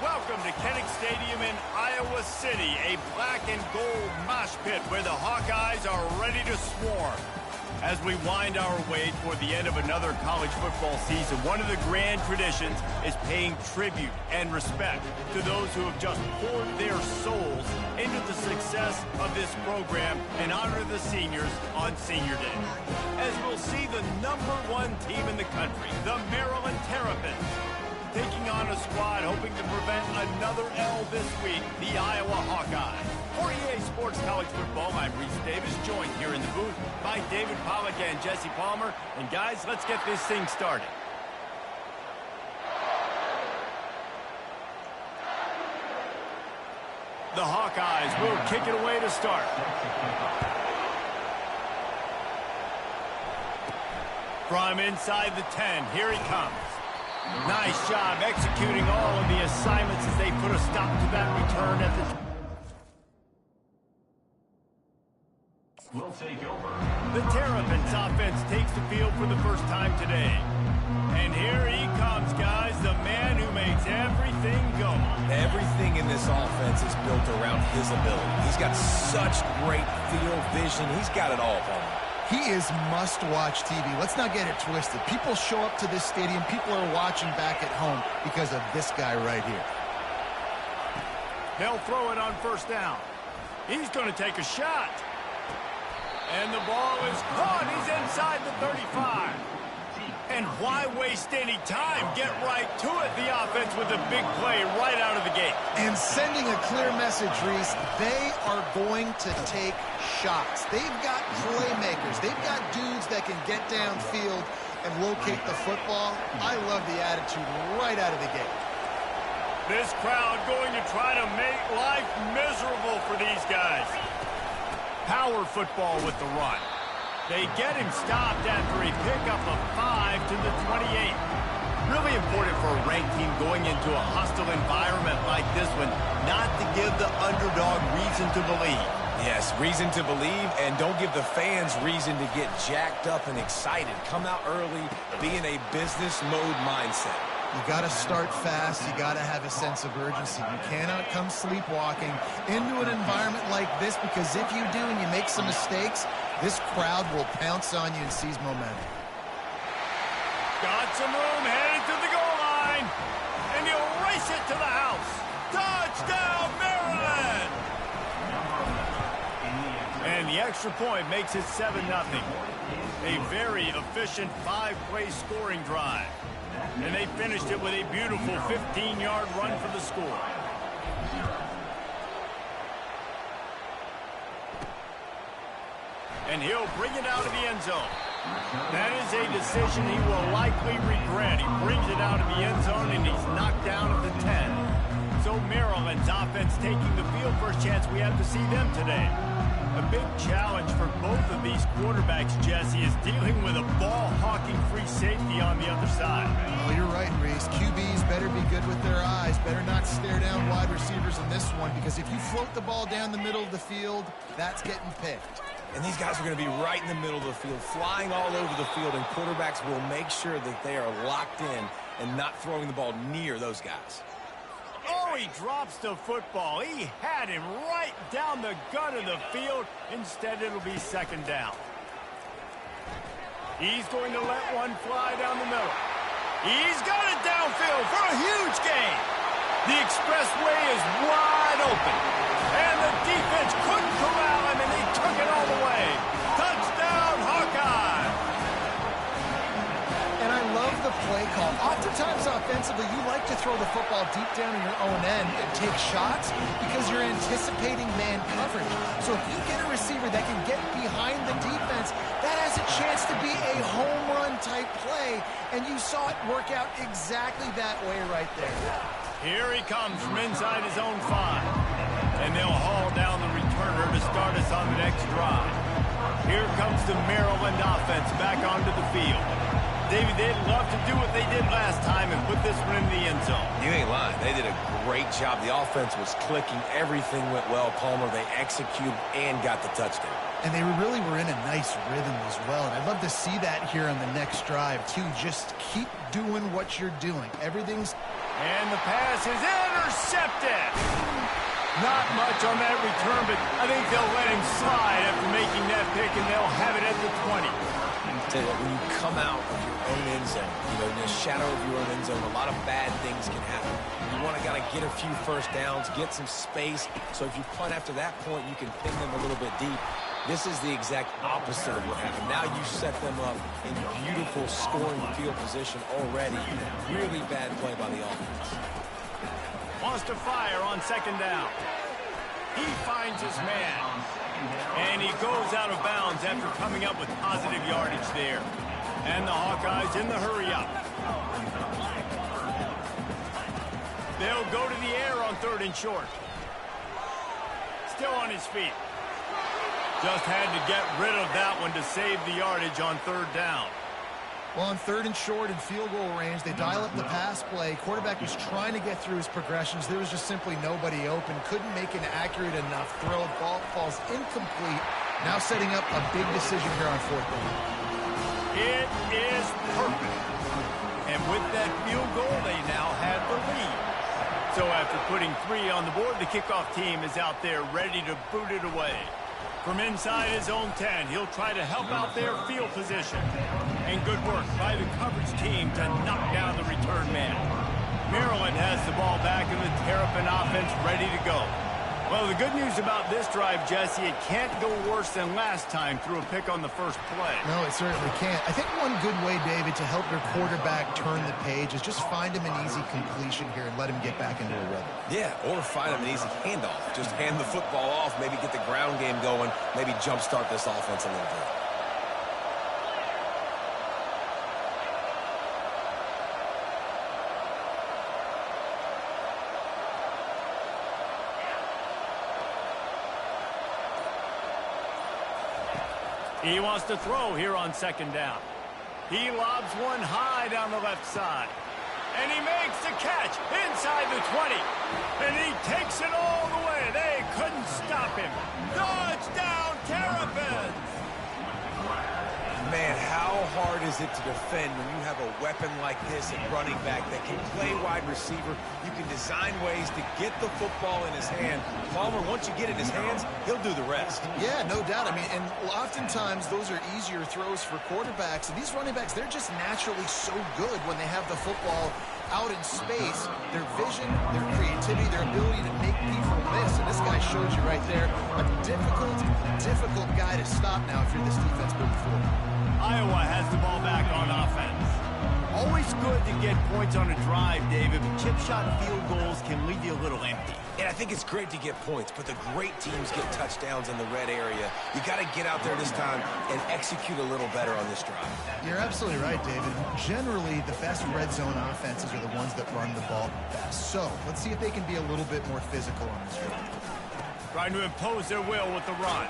Welcome to Kinnick Stadium in Iowa City, a black and gold mosh pit where the Hawkeyes are ready to swarm. As we wind our way toward the end of another college football season, one of the grand traditions is paying tribute and respect to those who have just poured their souls into the success of this program and honor the seniors on Senior Day. As we'll see the #1 team in the country, the Maryland Terrapins, taking on a squad hoping to prevent another L this week, the Iowa Hawkeyes. For EA Sports College Football, I'm Reese Davis, joined here in the booth by David Pollack and Jesse Palmer. And guys, let's get this thing started. The Hawkeyes will kick it away to start. From inside the 10, here he comes. Nice job executing all of the assignments as they put a stop to that return at the... Will take over. The Terrapins offense takes the field for the first time today. And here he comes, guys, the man who makes everything go. Everything in this offense is built around his ability. He's got such great field vision. He's got it all, Paul. He is must-watch TV. Let's not get it twisted. People show up to this stadium. People are watching back at home because of this guy right here. They'll throw it on first down. He's going to take a shot. And the ball is caught. He's inside the 35. And why waste any time? Get right to it. The offense with a big play right out of the gate. And sending a clear message, Reese, they are going to take shots. They've got playmakers. They've got dudes that can get downfield and locate the football. I love the attitude right out of the gate. This crowd going to try to make life miserable for these guys. Power football with the run. They get him stopped after a pickup of 5 to the 28. Really important for a ranked team going into a hostile environment like this one, not to give the underdog reason to believe. Yes, reason to believe, and don't give the fans reason to get jacked up and excited. Come out early, be in a business mode mindset. You got to start fast. You got to have a sense of urgency. You cannot come sleepwalking into an environment like this, because if you do and you make some mistakes, this crowd will pounce on you and seize momentum. Got some room, headed to the goal line, and he'll race it to the house. Touchdown, Maryland! And the extra point makes it 7-0. A very efficient 5-play scoring drive. And they finished it with a beautiful 15-yard run for the score. And he'll bring it out of the end zone. That is a decision he will likely regret. He brings it out of the end zone, and he's knocked down at the 10. So Maryland's offense taking the field. First chance we have to see them today. A big challenge for both of these quarterbacks, Jesse, is dealing with a ball-hawking free safety on the other side. Well, you're right, Reese. QBs better be good with their eyes. Better not stare down wide receivers in this one, because if you float the ball down the middle of the field, that's getting picked. And these guys are going to be right in the middle of the field, flying all over the field, and quarterbacks will make sure that they are locked in and not throwing the ball near those guys. Oh, he drops the football. He had him right down the gut of the field. Instead, it'll be second down. He's going to let one fly down the middle. He's got it downfield for a huge gain. The expressway is wide open. And the defense couldn't corral him, and he took it all the way. Touchdown, Hawkeye! And I love the play call. Oftentimes offensively, you like to throw the football deep down in your own end and take shots because you're anticipating man coverage. So if you get a receiver that can get behind the defense, that has a chance to be a home run type play. And you saw it work out exactly that way right there. Here he comes from inside his own 5. And they'll haul down the returner to start us on the next drive. Here comes the Maryland offense back onto the field. David, they'd love to do what they did last time and put this one in the end zone. You ain't lying. They did a great job. The offense was clicking. Everything went well, Palmer. They executed and got the touchdown. And they really were in a nice rhythm as well. And I'd love to see that here on the next drive, too. Just keep doing what you're doing. Everything's... And the pass is intercepted. Not much on that return, but I think they'll let him slide after making that pick, and they'll have it at the 20. Tell you what, when you come out of your own end zone, in the shadow of your own end zone, a lot of bad things can happen. You want to get a few first downs, get some space, so if you punt after that point, you can pin them a little bit deep. This is the exact opposite of what happened. Now you set them up in beautiful scoring field position already. Really bad play by the offense. Wants to fire on second down. He finds his man. And he goes out of bounds after coming up with positive yardage there. And the Hawkeyes in the hurry-up. They'll go to the air on 3rd and short. Still on his feet. Just had to get rid of that one to save the yardage on 3rd down. Well, on 3rd and short and field goal range, they dial up the pass play. Quarterback was trying to get through his progressions. There was just simply nobody open. Couldn't make an accurate enough throw. Ball falls incomplete. Now setting up a big decision here on 4th down. It is perfect. And with that field goal, they now have the lead. So after putting 3 on the board, the kickoff team is out there ready to boot it away. From inside his own 10, he'll try to help out their field position. And good work by the coverage team to knock down the return man. Maryland has the ball back and the Terrapin offense ready to go. Well, the good news about this drive, Jesse, it can't go worse than last time through a pick on the first play. No, it certainly can't. I think one good way, David, to help your quarterback turn the page is just find him an easy completion here and let him get back into a rhythm. Yeah, or find him an easy handoff. Just hand the football off, maybe get the ground game going, maybe jumpstart this offense a little bit. He wants to throw here on 2nd down. He lobs one high down the left side. And he makes the catch inside the 20. And he takes it all the way. They couldn't stop him. Touchdown, Terrapins! Man, how hard is it to defend when you have a weapon like this at running back that can play wide receiver? You can design ways to get the football in his hand. Palmer, once you get it in his hands, he'll do the rest. Yeah, no doubt. I mean, and oftentimes those are easier throws for quarterbacks. And these running backs, they're just naturally so good when they have the football out in space. Their vision, their creativity, their ability to make people miss. And this guy shows you right there a difficult guy to stop now if you're this defense moving forward. Iowa has the ball back on offense. Always good to get points on a drive, David, but chip shot field goals can leave you a little empty. And I think it's great to get points, but the great teams get touchdowns in the red area. You got to get out there this time and execute a little better on this drive. You're absolutely right, David. Generally, the best red zone offenses are the ones that run the ball best. So let's see if they can be a little bit more physical on this drive. Trying to impose their will with the run.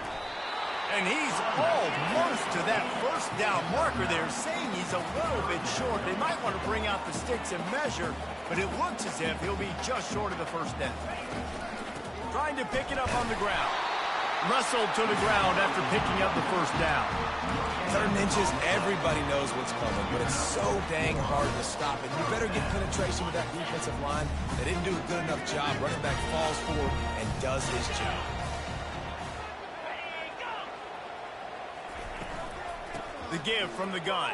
And he's almost to that first down marker there, saying he's a little bit short. They might want to bring out the sticks and measure, but it looks as if he'll be just short of the first down. Trying to pick it up on the ground. Wrestled to the ground after picking up the first down. 3rd and inches, everybody knows what's coming, but it's so dang hard to stop it. You better get penetration with that defensive line. They didn't do a good enough job. Running back falls forward and does his job. The give from the gun.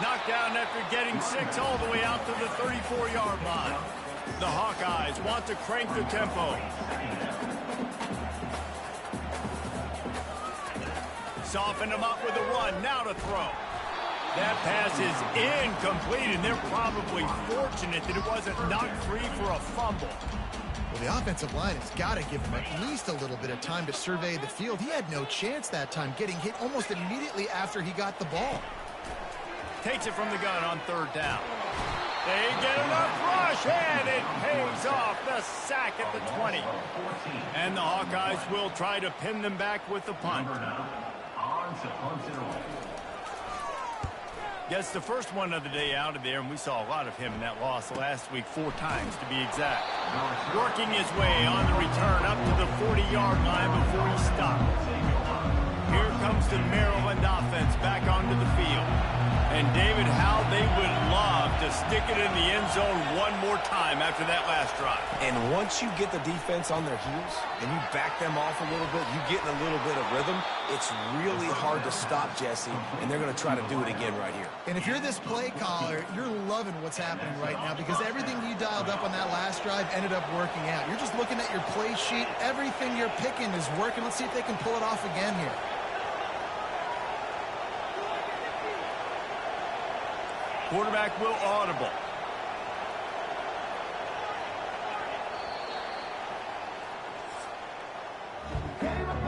Knocked down after getting 6 all the way out to the 34-yard line. The Hawkeyes want to crank the tempo. Soften them up with a run. Now to throw. That pass is incomplete, and they're probably fortunate that it wasn't knocked free for a fumble. Well, the offensive line has got to give him at least a little bit of time to survey the field. He had no chance that time, getting hit almost immediately after he got the ball. Takes it from the gun on 3rd down. They get enough rush, and it pays off. The sack at the 20. And the Hawkeyes will try to pin them back with the punt. Gets the first one of the day out of there, and we saw a lot of him in that loss last week, 4 times to be exact. Working his way on the return up to the 40-yard line before he stopped. Here comes the Maryland offense back onto the field. And David, how they would love to stick it in the end zone one more time after that last drive. And once you get the defense on their heels and you back them off a little bit, you get in a little bit of rhythm, it's really hard to stop, Jesse, and they're going to try to do it again right here. And if you're this play caller, you're loving what's happening right now because everything you dialed up on that last drive ended up working out. You're just looking at your play sheet. Everything you're picking is working. Let's see if they can pull it off again here. Quarterback will audible.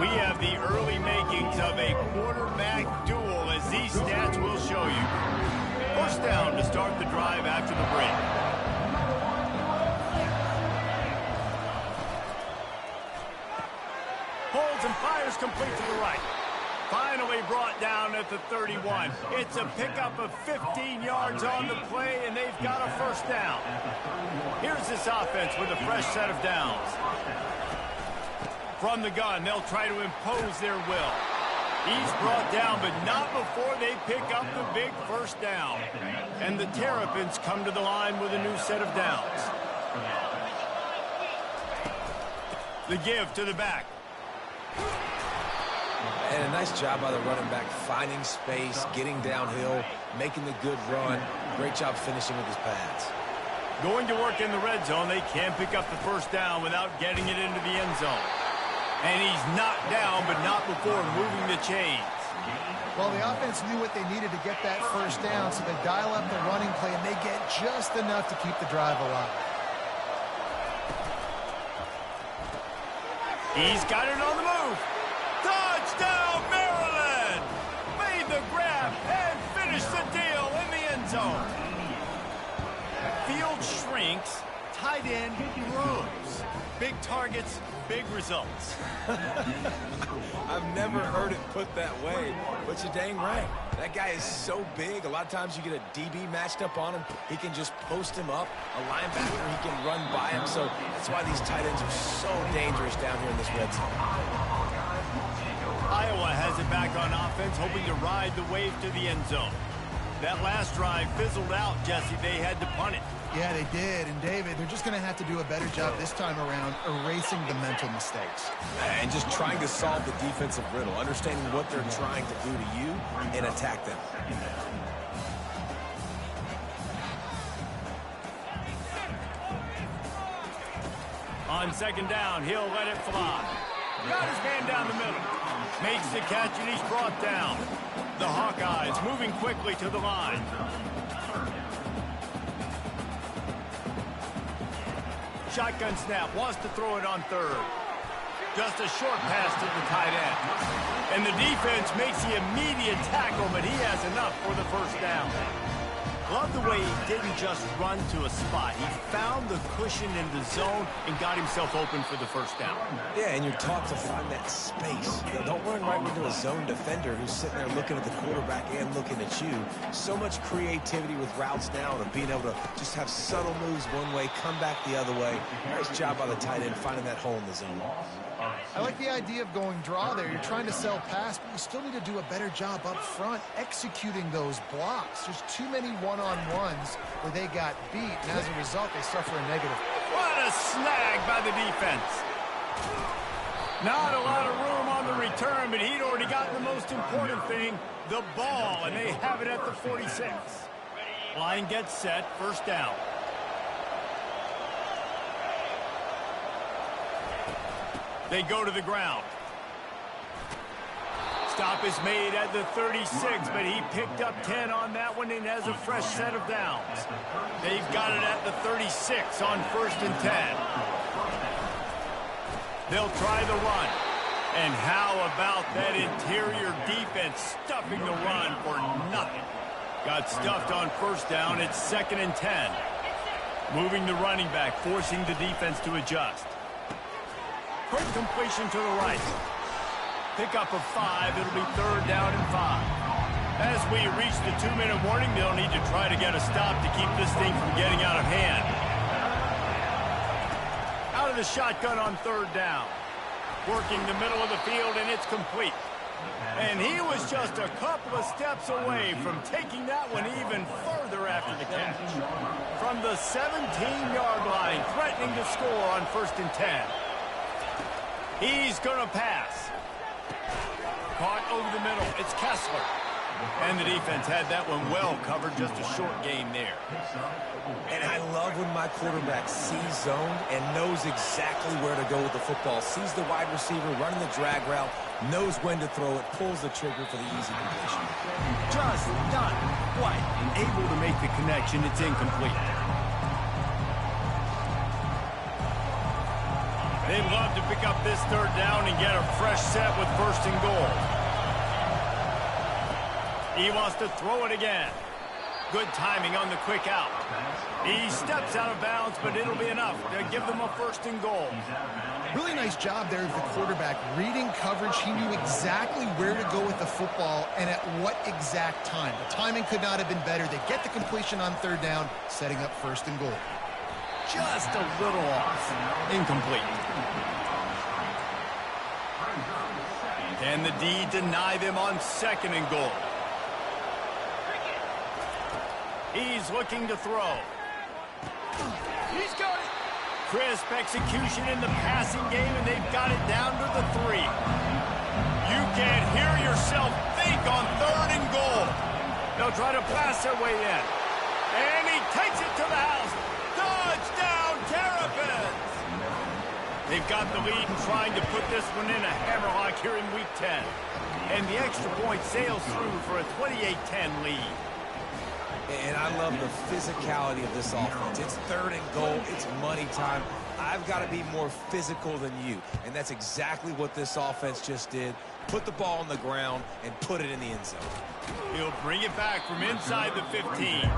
We have the early makings of a quarterback duel, as these stats will show you. First down to start the drive after the break. Holds and fires complete to the right. Finally brought down at the 31. It's a pickup of 15 yards on the play, and they've got a first down. Here's this offense with a fresh set of downs. From the gun, they'll try to impose their will. He's brought down, but not before they pick up the big first down. And the Terrapins come to the line with a new set of downs. The give to the back. And a nice job by the running back, finding space, getting downhill, making the good run. Great job finishing with his pads. Going to work in the red zone, they can pick up the first down without getting it into the end zone. And he's knocked down, but not before moving the chains. Well, the offense knew what they needed to get that first down, so they dial up the running play, and they get just enough to keep the drive alive. He's got it on the move. Touchdown, Maryland! Made the grab and finished the deal in the end zone. Field shrinks, tight end grows. Big targets, big results. I've never heard it put that way, but you're dang right. That guy is so big. A lot of times you get a DB matched up on him. He can just post him up. A linebacker, he can run by him. So that's why these tight ends are so dangerous down here in this red zone. Iowa has it back on offense, hoping to ride the wave to the end zone. That last drive fizzled out, Jesse. They had to punt it. Yeah, they did. And, David, they're just going to have to do a better job this time around erasing the mental mistakes. And just trying to solve the defensive riddle, understanding what they're trying to do to you and attack them. On second down, he'll let it fly. Got his man down the middle. Makes the catch, and he's brought down. The Hawkeyes moving quickly to the line. Shotgun snap, wants to throw it on third. Just a short pass to the tight end. And the defense makes the immediate tackle, but he has enough for the first down. Love the way he didn't just run to a spot. He found the cushion in the zone and got himself open for the first down. Yeah, and you're taught to find that space. Don't run right into a zone defender who's sitting there looking at the quarterback and looking at you. So much creativity with routes now and being able to just have subtle moves one way, come back the other way. Nice job by the tight end finding that hole in the zone. I like the idea of going draw there. You're trying to sell pass, but you still need to do a better job up front executing those blocks. There's too many one-on-ones where they got beat, and as a result, they suffer a negative. What a snag by the defense. Not a lot of room on the return, but he'd already gotten the most important thing, the ball, and they have it at the 46. Line gets set, first down. They go to the ground. Stop is made at the 36, but he picked up 10 on that one and has a fresh set of downs. They've got it at the 36 on first and 10. They'll try the run. And how about that interior defense stuffing the run for nothing? Got stuffed on first down. It's second and 10. Moving the running back, forcing the defense to adjust. Quick completion to the right. Pickup of 5. It'll be third down and 5. As we reach the 2-minute warning, they'll need to try to get a stop to keep this thing from getting out of hand. Out of the shotgun on third down. Working the middle of the field, and it's complete. And he was just a couple of steps away from taking that one even further after the catch. From the 17-yard line, threatening to score on 1st and 10. He's going to pass. Caught over the middle. It's Kessler. And the defense had that one well covered, just a short game there. And I love when my quarterback sees zoned and knows exactly where to go with the football. Sees the wide receiver running the drag route, knows when to throw it, pulls the trigger for the easy completion. Just not quite able to make the connection. It's incomplete. They'd love to pick up this 3rd down and get a fresh set with 1st and goal. He wants to throw it again. Good timing on the quick out. He steps out of bounds, but it'll be enough to give them a 1st and goal. Really nice job there of the quarterback. Reading coverage, he knew exactly where to go with the football and at what exact time. The timing could not have been better. They get the completion on 3rd down, setting up 1st and goal. Just a little off. Incomplete. Can the D deny them on 2nd and goal? He's looking to throw. He's got it. Crisp execution in the passing game, and they've got it down to the 3. You can't hear yourself think on 3rd and goal. They'll try to blast their way in. And he takes it to the house. Touchdown, Terrapins! They've got the lead and trying to put this one in a hammerlock here in Week 10. And the extra point sails through for a 28-10 lead. And I love the physicality of this offense. It's 3rd and goal. It's money time. I've got to be more physical than you. And that's exactly what this offense just did. Put the ball on the ground and put it in the end zone. He'll bring it back from inside the 15.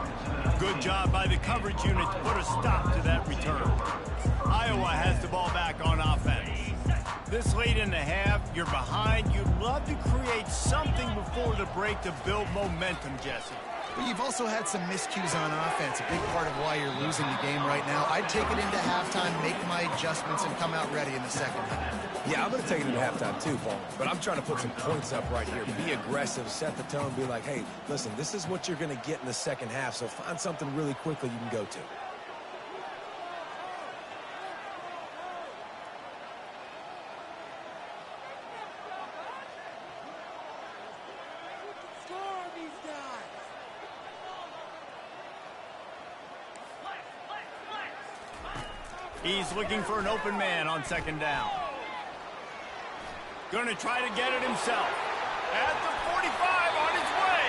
Good job by the coverage unit to put a stop to that return. Iowa has the ball back on offense. This late in the half, you're behind. You'd love to create something before the break to build momentum, Jesse. But you've also had some miscues on offense, a big part of why you're losing the game right now. I'd take it into halftime, make my adjustments, and come out ready in the 2nd half. Yeah, I'm going to take it into halftime too, Paul. But I'm trying to put some points up right here. Be aggressive, set the tone, be like, hey, listen, this is what you're going to get in the 2nd half, so find something really quickly you can go to. He's looking for an open man on 2nd down. Going to try to get it himself. At the 45 on his way.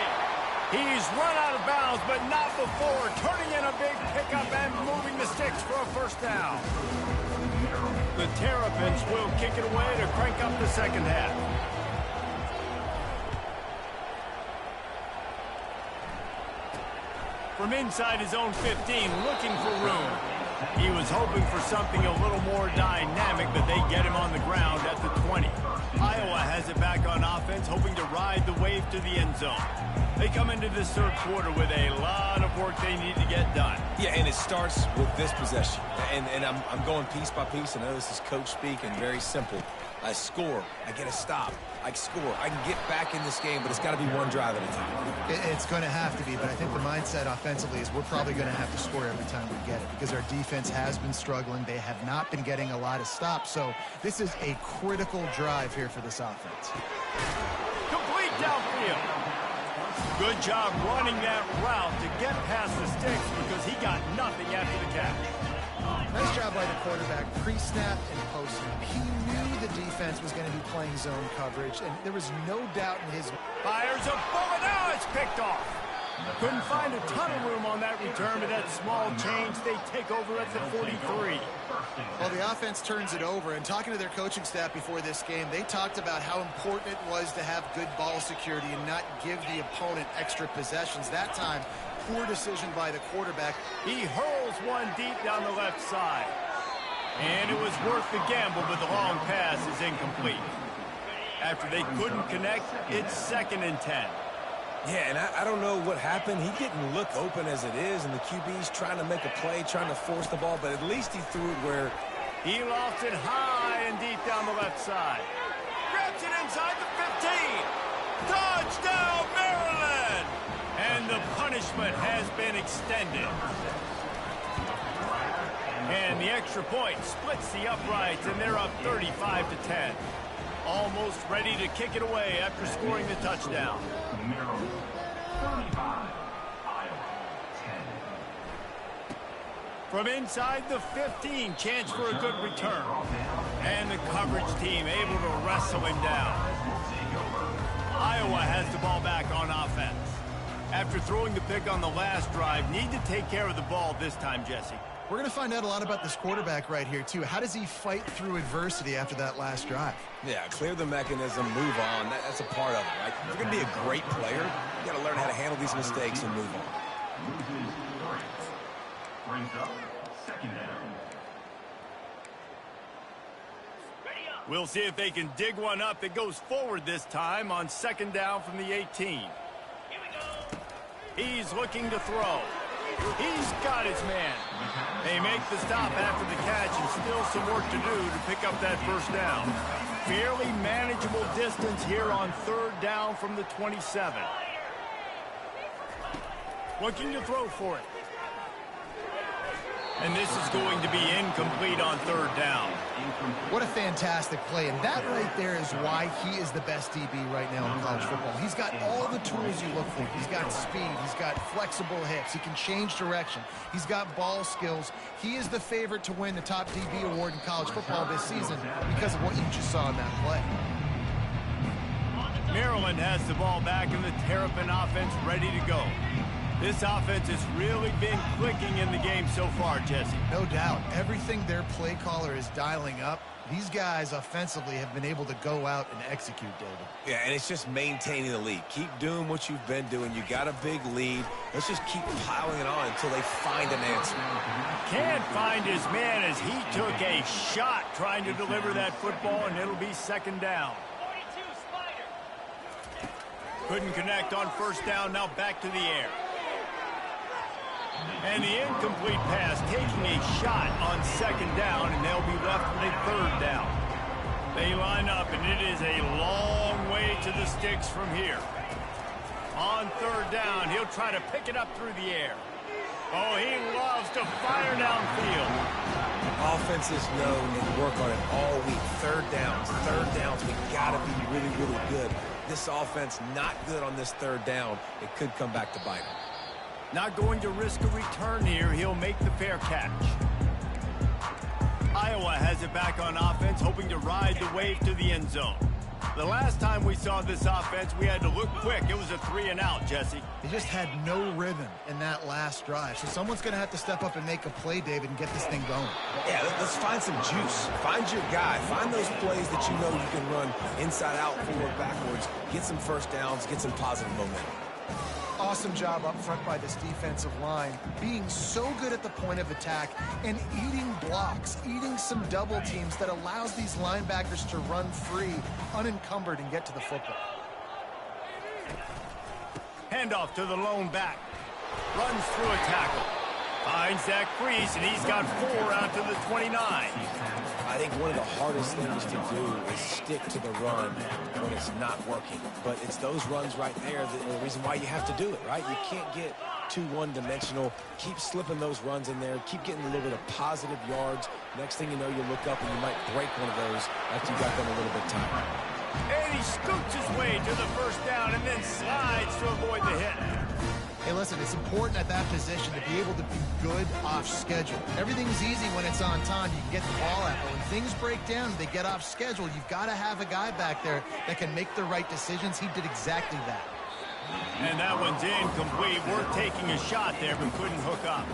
He's run out of bounds, but not before turning in a big pickup and moving the sticks for a 1st down. The Terrapins will kick it away to crank up the 2nd half. From inside his own 15, looking for room. He was hoping for something a little more dynamic, but they get him on the ground at the 20. Iowa has it back on offense, hoping to ride the wave to the end zone. They come into this 3rd quarter with a lot of work they need to get done. Yeah, and it starts with this possession. And I'm going piece by piece. I know this is coach speak and very simple. I score. I get a stop. I score. I can get back in this game, but it's got to be one drive at a time. It's going to have to be, but I think the mindset offensively is we're probably going to have to score every time we get it because our defense has been struggling. They have not been getting a lot of stops, so this is a critical drive here for this offense. Complete downfield. Good job running that route to get past the sticks because he got nothing after the catch. Nice job by the quarterback, pre-snap and post-snap. He knew the defense was going to be playing zone coverage, and there was no doubt in his... Fires a bullet. Now it's picked off. Couldn't find a ton of room on that return, but that small change, they take over at the 43. Well, the offense turns it over, and talking to their coaching staff before this game, they talked about how important it was to have good ball security and not give the opponent extra possessions. That time, poor decision by the quarterback. He hurls one deep down the left side. And it was worth the gamble, but the long pass is incomplete. After they couldn't connect, it's 2nd and 10. Yeah, and I don't know what happened. He didn't look open as it is, and the QB's trying to make a play, trying to force the ball, but at least he threw it where... He lofted high and deep down the left side. Grabs it inside the 15. Touchdown, Maryland! And the punishment has been extended. And the extra point splits the uprights, and they're up 35-10. Almost ready to kick it away after scoring the touchdown. Maryland, 35. Iowa, 10. From inside the 15, chance for a good return. And the coverage team able to wrestle him down. Iowa has the ball back on offense. After throwing the pick on the last drive, need to take care of the ball this time, Jesse. We're going to find out a lot about this quarterback right here, too. How does he fight through adversity after that last drive? Yeah, clear the mechanism, move on. That's a part of it, right? If you're going to be a great player, you got to learn how to handle these mistakes and move on. Loses 3. Brings up second down. We'll see if they can dig one up that goes forward this time on second down from the 18. He's looking to throw. He's got his man. They make the stop after the catch, and still some work to do to pick up that first down. Fairly manageable distance here on third down from the 27. Looking to throw for it. And this is going to be incomplete on third down. What a fantastic play, and that right there is why he is the best DB right now in college football. He's got all the tools you look for. He's got speed. He's got flexible hips. He can change direction. He's got ball skills. He is the favorite to win the top DB award in college football this season because of what you just saw in that play. Maryland has the ball back, and the Terrapin offense ready to go. This offense has really been clicking in the game so far, Jesse. No doubt. Everything their play caller is dialing up, these guys offensively have been able to go out and execute, David. Yeah, and it's just maintaining the lead. Keep doing what you've been doing. You got a big lead. Let's just keep piling it on until they find an answer. Can't find his man as he took a shot trying to deliver that football, and it'll be second down. Couldn't connect on first down, now back to the air. And the incomplete pass taking a shot on second down, and they'll be left with a third down. They line up, and it is a long way to the sticks from here. On third down, he'll try to pick it up through the air. Oh, he loves to fire downfield. Offenses know and work on it all week. Third downs, we got to be really, really good. This offense not good on this third down. It could come back to bite him. Not going to risk a return here. He'll make the fair catch. Iowa has it back on offense, hoping to ride the wave to the end zone. The last time we saw this offense, we had to look quick. It was a 3-and-out, Jesse. They just had no rhythm in that last drive. So someone's going to have to step up and make a play, David, and get this thing going. Yeah, let's find some juice. Find your guy. Find those plays that you know you can run inside out, forward, backwards. Get some first downs. Get some positive momentum. Awesome job up front by this defensive line, being so good at the point of attack and eating blocks, eating some double teams that allows these linebackers to run free, unencumbered, and get to the football. Handoff to the lone back. Runs through a tackle. Finds that crease, and he's got 4 out to the 29. I think one of the hardest things to do is stick to the run when it's not working. But it's those runs right there that are the reason why you have to do it, right? You can't get too one-dimensional. Keep slipping those runs in there. Keep getting a little bit of positive yards. Next thing you know, you look up and you might break one of those after you got them a little bit tired. And he scoots his way to the first down and then slides to avoid the hit. Hey, listen, it's important at that position to be able to be good off schedule. Everything's easy when it's on time. You can get the ball out. But when things break down, they get off schedule, you've got to have a guy back there that can make the right decisions. He did exactly that. And that one's incomplete. We're taking a shot there, but couldn't hook up.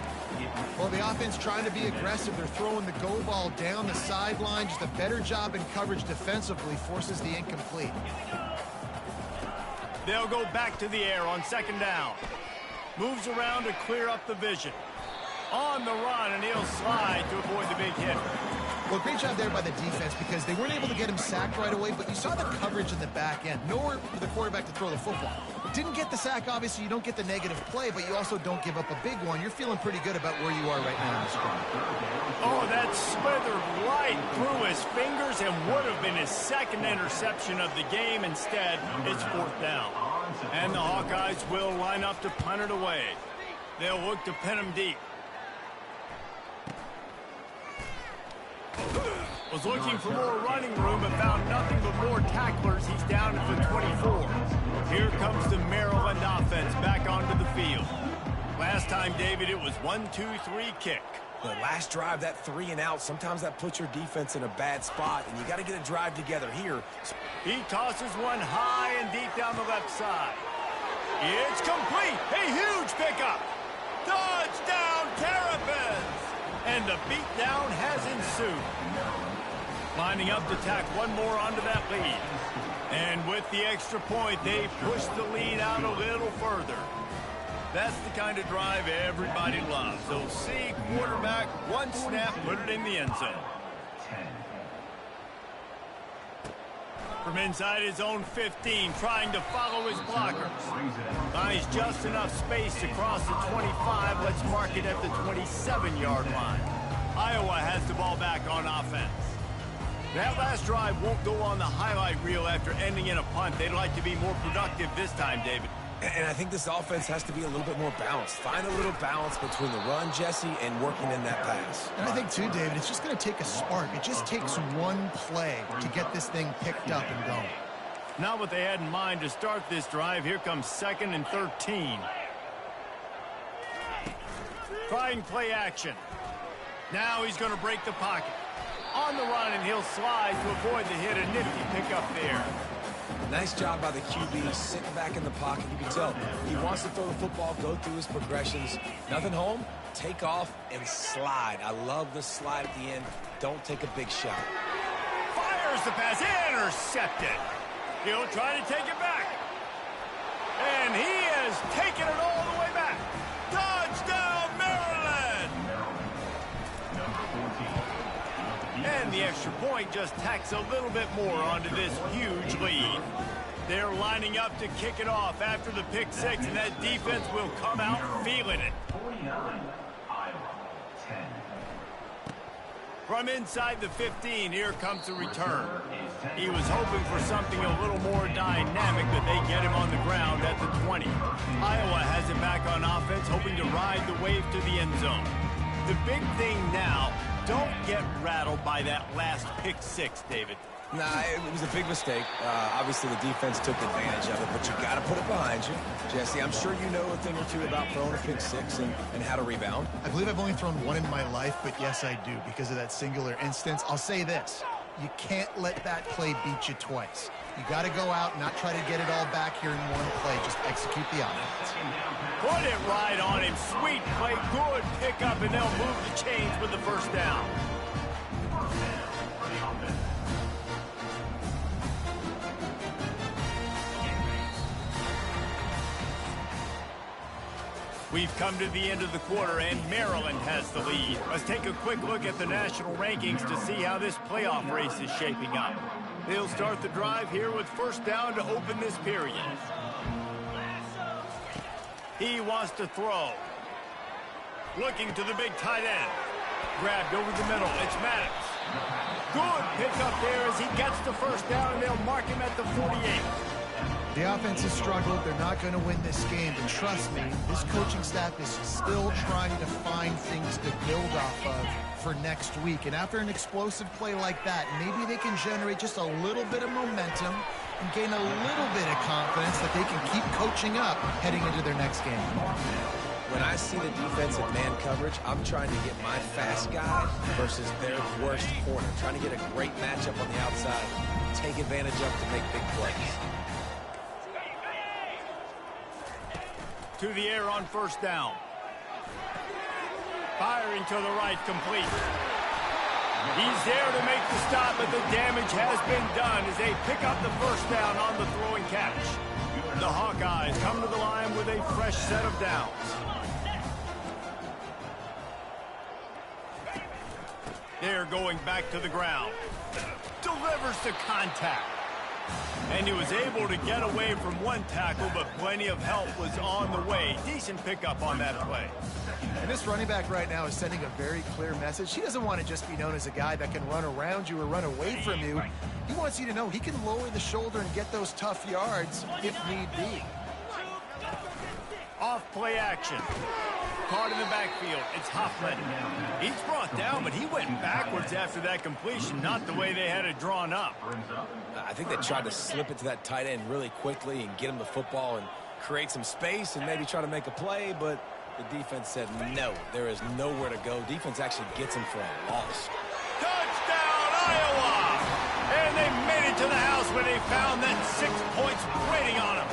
Well, the offense trying to be aggressive. They're throwing the go ball down the sideline. Just a better job in coverage defensively forces the incomplete. They'll go back to the air on second down. Moves around to clear up the vision. On the run, and he'll slide to avoid the big hit. Well, great job there by the defense because they weren't able to get him sacked right away, but you saw the coverage in the back end. Nowhere for the quarterback to throw the football. Didn't get the sack, obviously. You don't get the negative play, but you also don't give up a big one. You're feeling pretty good about where you are right now in this game. Oh, that slithered right through his fingers yards and would have been his second interception of the game. Instead, it's 4th down. And the Hawkeyes will line up to punt it away. They'll look to pin him deep. Was looking for more running room but found nothing but more tacklers. He's down at the 24. Here comes the Maryland offense back onto the field. Last time, David, it was 1-2-3 kick. The last drive, that 3 and out, sometimes that puts your defense in a bad spot, and you got to get a drive together here. He tosses one high and deep down the left side. It's complete. A huge pickup. Touchdown, Terrapins! And the beatdown has ensued. Lining up to tack one more onto that lead. And with the extra point, they push the lead out a little further. That's the kind of drive everybody loves. So see, quarterback, one snap, put it in the end zone. From inside his own 15, trying to follow his blockers. Finds just enough space to cross the 25. Let's mark it at the 27-yard line. Iowa has the ball back on offense. That last drive won't go on the highlight reel after ending in a punt. They'd like to be more productive this time, David. And I think this offense has to be a little bit more balanced. Find a little balance between the run, Jesse, and working in that pass. And I think, too, David, it's just going to take a spark. It just takes one play to get this thing picked up and going. Not what they had in mind to start this drive. Here comes 2nd and 13. Trying play action. Now he's going to break the pocket. On the run, and he'll slide to avoid the hit. A nifty pickup there. Nice job by the QB, sitting back in the pocket. You can tell he wants to throw the football, go through his progressions. Nothing home, take off, and slide. I love the slide at the end. Don't take a big shot. Fires the pass, intercepted. He'll try to take it back. And he has taken it all the way back. Touchdown, Maryland! And the extra point just tacks a little bit more onto this huge lead. They're lining up to kick it off after the pick 6, and that defense will come out feeling it. 49, Iowa, 10. From inside the 15, here comes the return. He was hoping for something a little more dynamic, but they get him on the ground at the 20. Iowa has it back on offense, hoping to ride the wave to the end zone. The big thing now, don't get rattled by that last pick 6, David. Nah, it was a big mistake. Obviously, the defense took advantage of it, but you got to put it behind you. Jesse, I'm sure you know a thing or two about throwing a pick 6 and how to rebound. I believe I've only thrown one in my life, but yes, I do, because of that singular instance. I'll say this. You can't let that play beat you twice. You got to go out and not try to get it all back here in one play. Just execute the offense. Put it right on him. Sweet play, good pickup, and they'll move the chains with the first down. We've come to the end of the quarter, and Maryland has the lead. Let's take a quick look at the national rankings to see how this playoff race is shaping up. They'll start the drive here with first down to open this period. He wants to throw. Looking to the big tight end. Grabbed over the middle. It's Maddox. Good pickup there as he gets the first down, and they'll mark him at the 48. The offense has struggled. They're not going to win this game. But trust me, this coaching staff is still trying to find things to build off of for next week. And after an explosive play like that, maybe they can generate just a little bit of momentum and gain a little bit of confidence that they can keep coaching up heading into their next game. When I see the defensive man coverage, I'm trying to get my fast guy versus their worst corner. Trying to get a great matchup on the outside, take advantage of to make big plays. To the air on first down. Firing to the right, complete. He's there to make the stop, but the damage has been done as they pick up the first down on the throwing catch. The Hawkeyes come to the line with a fresh set of downs. They're going back to the ground. Delivers the contact. And he was able to get away from one tackle, but plenty of help was on the way. Decent pickup on that play. And this running back right now is sending a very clear message. He doesn't want to just be known as a guy that can run around you or run away from you. He wants you to know he can lower the shoulder and get those tough yards if need be. Off play action. Caught in the backfield. It's Hoffman. He's brought down, but he went backwards after that completion, not the way they had it drawn up. I think they tried to slip it to that tight end really quickly and get him the football and create some space and maybe try to make a play, but the defense said no, there is nowhere to go. Defense actually gets him for a loss. Touchdown, Iowa! And they made it to the house where they found that 6 points waiting on them.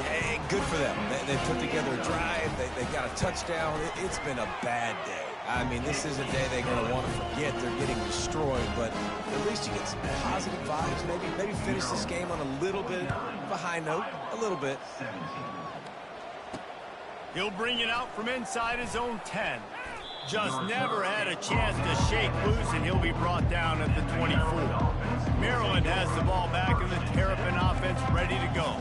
Yeah, good for them. They put together a drive. They got a touchdown. It's been a bad day. I mean, this is a day they're going to want to forget. They're getting destroyed, but at least you get some positive vibes. Maybe finish this game on a little bit of a high note, a little bit. He'll bring it out from inside his own 10. Just never had a chance to shake loose, and he'll be brought down at the 24. Maryland has the ball back, and the Terrapin offense ready to go.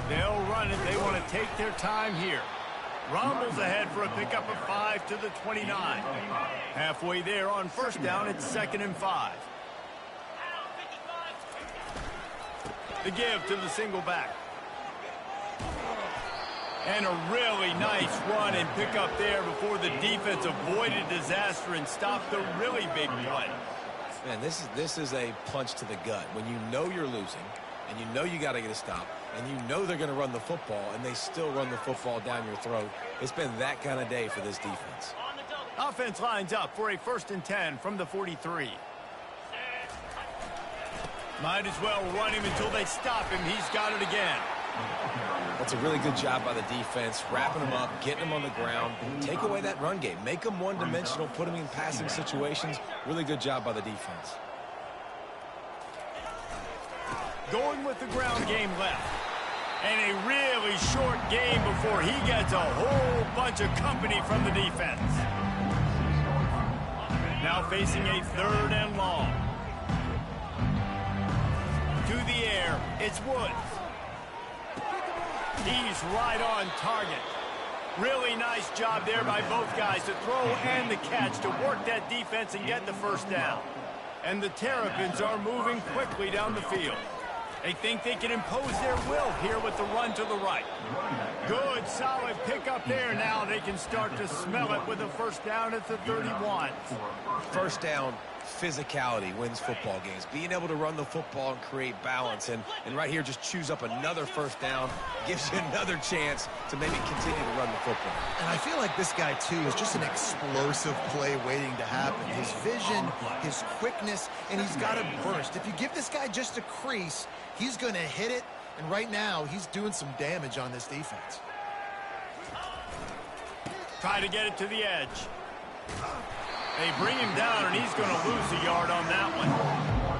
They'll run it. They want to take their time here. Rumbles ahead for a pickup of 5 to the 29. Halfway there on first down, it's 2nd and 5. The give to the single back. And a really nice run and pickup there before the defense avoided disaster and stopped the really big play. Man, this is a punch to the gut. When you know you're losing, and you know you got to get a stop, and you know they're going to run the football, and they still run the football down your throat. It's been that kind of day for this defense. Offense lines up for a 1st and 10 from the 43. Might as well run him until they stop him. He's got it again. That's a really good job by the defense, wrapping them up, getting them on the ground. Take away that run game. Make them one-dimensional, put them in passing situations. Really good job by the defense. Going with the ground game left. And a really short game before he gets a whole bunch of company from the defense. Now facing a 3rd and long. To the air, it's Woods. He's right on target. Really nice job there by both guys to throw and the catch to work that defense and get the 1st down. And the Terrapins are moving quickly down the field. They think they can impose their will here with the run to the right. Good, solid pickup there. Now they can start to smell it with a 1st down at the 31. 1st down, physicality wins football games. Being able to run the football and create balance. And right here, just choose up another 1st down. Gives you another chance to maybe continue to run the football. And I feel like this guy, too, is just an explosive play waiting to happen. His vision, his quickness, and he's got a burst. If you give this guy just a crease, he's going to hit it. And right now, he's doing some damage on this defense. Try to get it to the edge. They bring him down, and he's going to lose a yard on that one.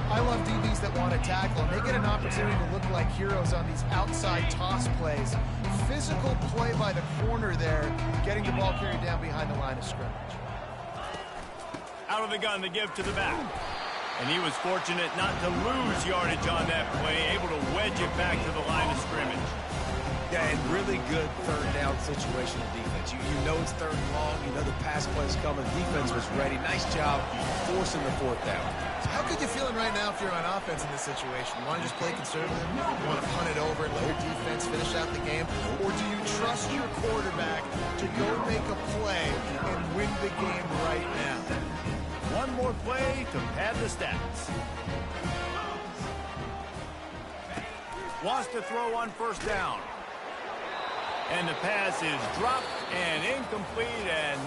I love DBs that want to tackle, and they get an opportunity to look like heroes on these outside toss plays. Physical play by the corner there, getting the ball carried down behind the line of scrimmage. Out of the gun, the give to the back. And he was fortunate not to lose yardage on that play, able to wedge it back to the line of scrimmage. Yeah, and really good 3rd down situation of defense. You know it's 3rd and long. You know the pass play's coming. Defense was ready. Nice job forcing the 4th down. So how good you feeling right now if you're on offense in this situation? You want to just play conservative? You want to punt it over and let your defense finish out the game? Or do you trust your quarterback to go make a play and win the game right now? One more play to pad the stats. Wants to throw on 1st down. And the pass is dropped and incomplete, and that